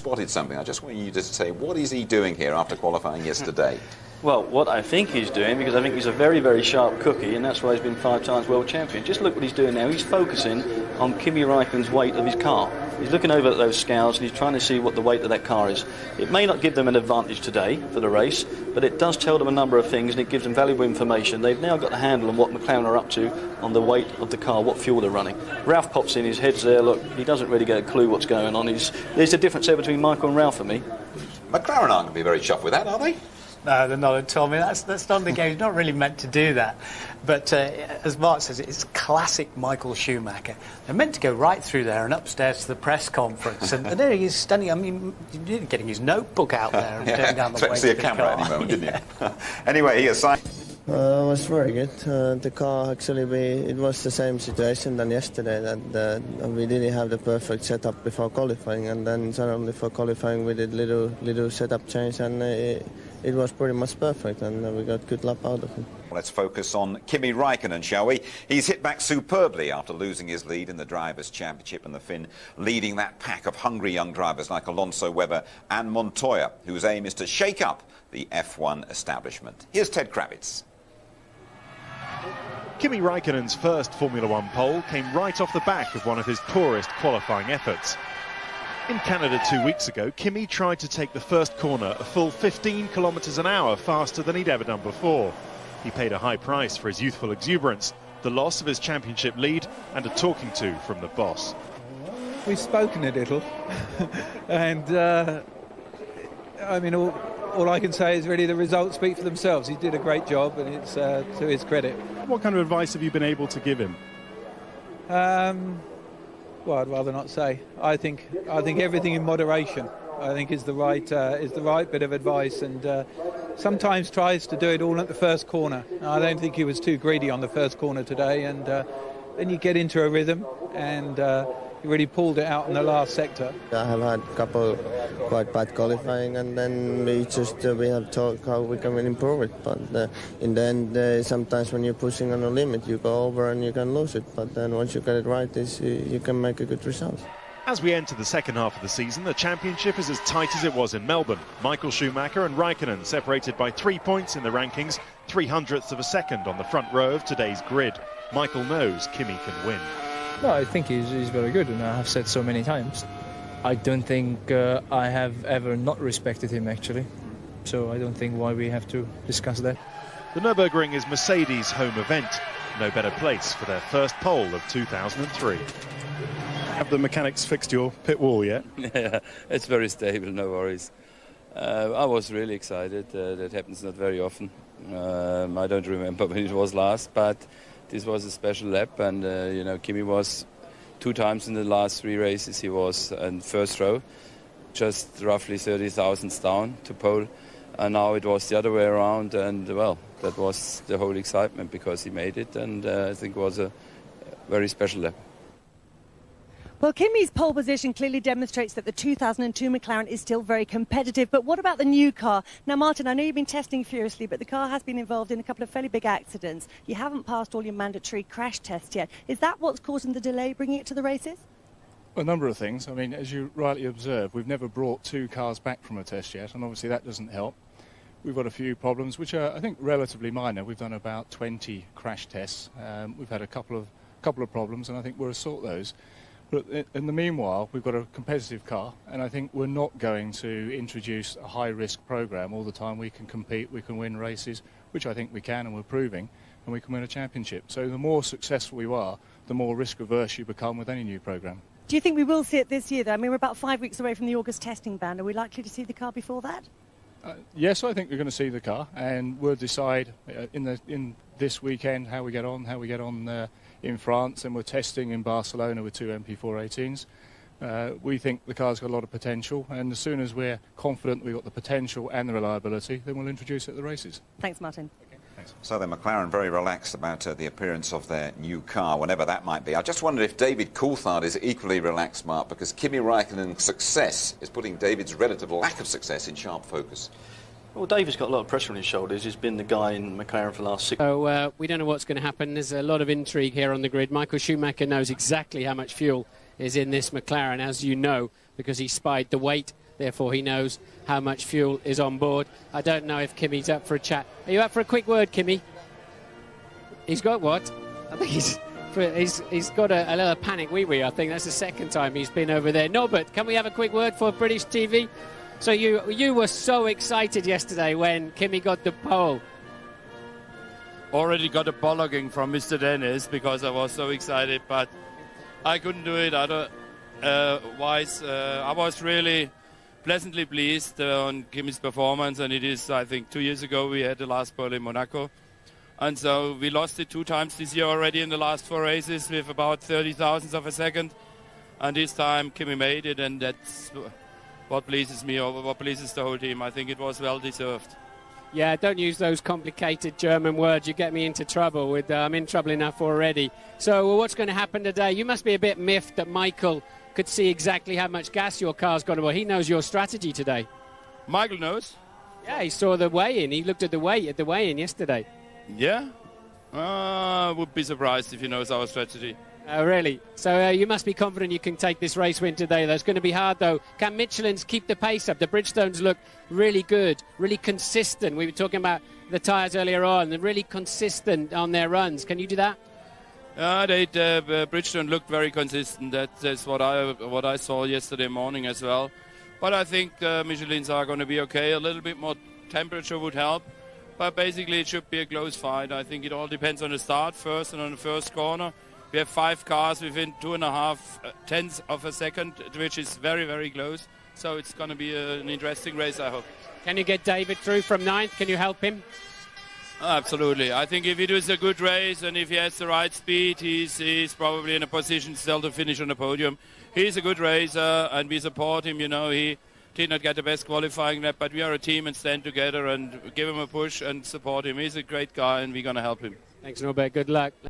spotted something. I just want you to say, what is he doing here after qualifying yesterday? Well, what I think he's doing, because I think he's a very, very sharp cookie, and that's why he's been 5 times world champion. Just look what he's doing now. He's focusing on Kimi Raikkonen's weight of his car. He's looking over at those scales and he's trying to see what the weight of that car is. It may not give them an advantage today for the race, but it does tell them a number of things and it gives them valuable information. They've now got the handle on what McLaren are up to on the weight of the car, what fuel they're running. Ralph pops in, his head's there, look, he doesn't really get a clue what's going on. There's a difference there between Michael and Ralph for me. McLaren aren't going to be very chuffed with that, are they? No, they're not at all. I mean, that's not the game. It's not really meant to do that. But as Mark says, it's classic Michael Schumacher. They're meant to go right through there and upstairs to the press conference. And there he is standing, I mean, getting his notebook out there and turning down the way. Expect to see a camera at any moment, didn't you? Anyway, he assigned... It was very good. The car actually, it was the same situation than yesterday, that we didn't have the perfect setup before qualifying, and then suddenly for qualifying we did little setup change, and it was pretty much perfect, and we got good lap out of it. Let's focus on Kimi Raikkonen, shall we? He's hit back superbly after losing his lead in the Drivers' Championship, and the Finn leading that pack of hungry young drivers like Alonso, Webber and Montoya, whose aim is to shake up the F1 establishment. Here's Ted Kravitz. Kimi Raikkonen's first Formula One pole came right off the back of one of his poorest qualifying efforts. In Canada 2 weeks ago, Kimi tried to take the first corner a full 15 kilometres an hour faster than he'd ever done before. He paid a high price for his youthful exuberance, the loss of his championship lead and a talking to from the boss. We've spoken a little and I mean all I can say is really the results speak for themselves. He did a great job and it's to his credit. What kind of advice have you been able to give him? Well, I'd rather not say. I think everything in moderation, I think, is the right bit of advice, and sometimes tries to do it all at the first corner. I don't think he was too greedy on the first corner today, and then you get into a rhythm, and he really pulled it out in the last sector. I have had a couple quite bad qualifying, and then we have talked how we can improve it. But in the end, sometimes when you're pushing on a limit, you go over and you can lose it. But then once you get it right, you can make a good result. As we enter the second half of the season, the championship is as tight as it was in Melbourne. Michael Schumacher and Raikkonen separated by 3 points in the rankings, 0.03 of a second on the front row of today's grid. Michael knows Kimi can win. No, I think he's very good, and I have said so many times. I don't think I have ever not respected him, actually. So I don't think why we have to discuss that. The Nürburgring is Mercedes' home event. No better place for their first pole of 2003. Have the mechanics fixed your pit wall yet? Yeah, it's very stable, no worries. I was really excited. That happens not very often. I don't remember when it was last, but this was a special lap, and you know, Kimi was 2 times in the last 3 races. He was in first row, just roughly 30 thousandths down to pole, and now it was the other way around. And well, that was the whole excitement because he made it, and I think it was a very special lap. Well, Kimi's pole position clearly demonstrates that the 2002 McLaren is still very competitive. But what about the new car? Now, Martin, I know you've been testing furiously, but the car has been involved in a couple of fairly big accidents. You haven't passed all your mandatory crash tests yet. Is that what's causing the delay, bringing it to the races? A number of things. I mean, as you rightly observe, we've never brought 2 cars back from a test yet, and obviously that doesn't help. We've got a few problems, which are, I think, relatively minor. We've done about 20 crash tests. We've had a couple of problems, and I think we'll sort those. But in the meanwhile, we've got a competitive car, and I think we're not going to introduce a high-risk program all the time. We can compete, we can win races, which I think we can, and we're proving, and we can win a championship. So the more successful you are, the more risk-averse you become with any new program. Do you think we will see it this year, though? I mean, we're about 5 weeks away from the August testing ban. Are we likely to see the car before that? Yes, I think we're going to see the car, and we'll decide in this weekend how we get on in France, and we're testing in Barcelona with 2 MP418s. We think the car's got a lot of potential, and as soon as we're confident we've got the potential and the reliability, then we'll introduce it at the races. Thanks, Martin. Okay, thanks. So then McLaren very relaxed about the appearance of their new car, whenever that might be. I just wondered if David Coulthard is equally relaxed, Mark, because Kimi Raikkonen's success is putting David's relative lack of success in sharp focus. Well, David's got a lot of pressure on his shoulders. He's been the guy in McLaren for the last 6 So we don't know what's going to happen. There's a lot of intrigue here on the grid. Michael Schumacher knows exactly how much fuel is in this McLaren, as you know, because he spied the weight Therefore, he knows how much fuel is on board. I don't know if Kimi's up for a chat. Are you up for a quick word, Kimi? He's got what? I think he's got a little panic wee-wee. I think that's the second time he's been over there. Norbert, can we have a quick word for British TV? So you were so excited yesterday when Kimi got the pole. Already got a bollocking from Mr. Dennis because I was so excited, but I couldn't do it otherwise. I was really pleasantly pleased on Kimi's performance, and it is, I think, 2 years ago we had the last pole in Monaco. And so we lost it 2 times this year already in the last 4 races with about 30 thousandths of a second. And this time Kimi made it, and that's what pleases me or what pleases the whole team. I think it was well deserved. Yeah, don't use those complicated German words. You get me into trouble. I'm in trouble enough already. So what's going to happen today? You must be a bit miffed that Michael could see exactly how much gas your car's got. Well, he knows your strategy today. Michael knows? Yeah, he saw the weigh-in. He looked at the weigh-in yesterday. Yeah? I would be surprised if he knows our strategy. Oh, really? So you must be confident you can take this race win today. That's going to be hard, though. Can Michelin's keep the pace up? The Bridgestones look really good, really consistent. We were talking about the tyres earlier on. They're really consistent on their runs. Can you do that? Bridgestone looked very consistent. That's what I saw yesterday morning as well. But I think Michelin's are going to be okay. A little bit more temperature would help. But basically it should be a close fight. I think it all depends on the start first and on the first corner. We have 5 cars within 2.5 tenths of a second, which is very, very close. So it's going to be an interesting race, I hope. Can you get David through from 9th? Can you help him? Absolutely. I think if he does a good race and if he has the right speed, he's probably in a position still to finish on the podium. He's a good racer and we support him. You know, he did not get the best qualifying lap, but we are a team and stand together and give him a push and support him. He's a great guy and we're going to help him. Thanks, Norbert. Good luck.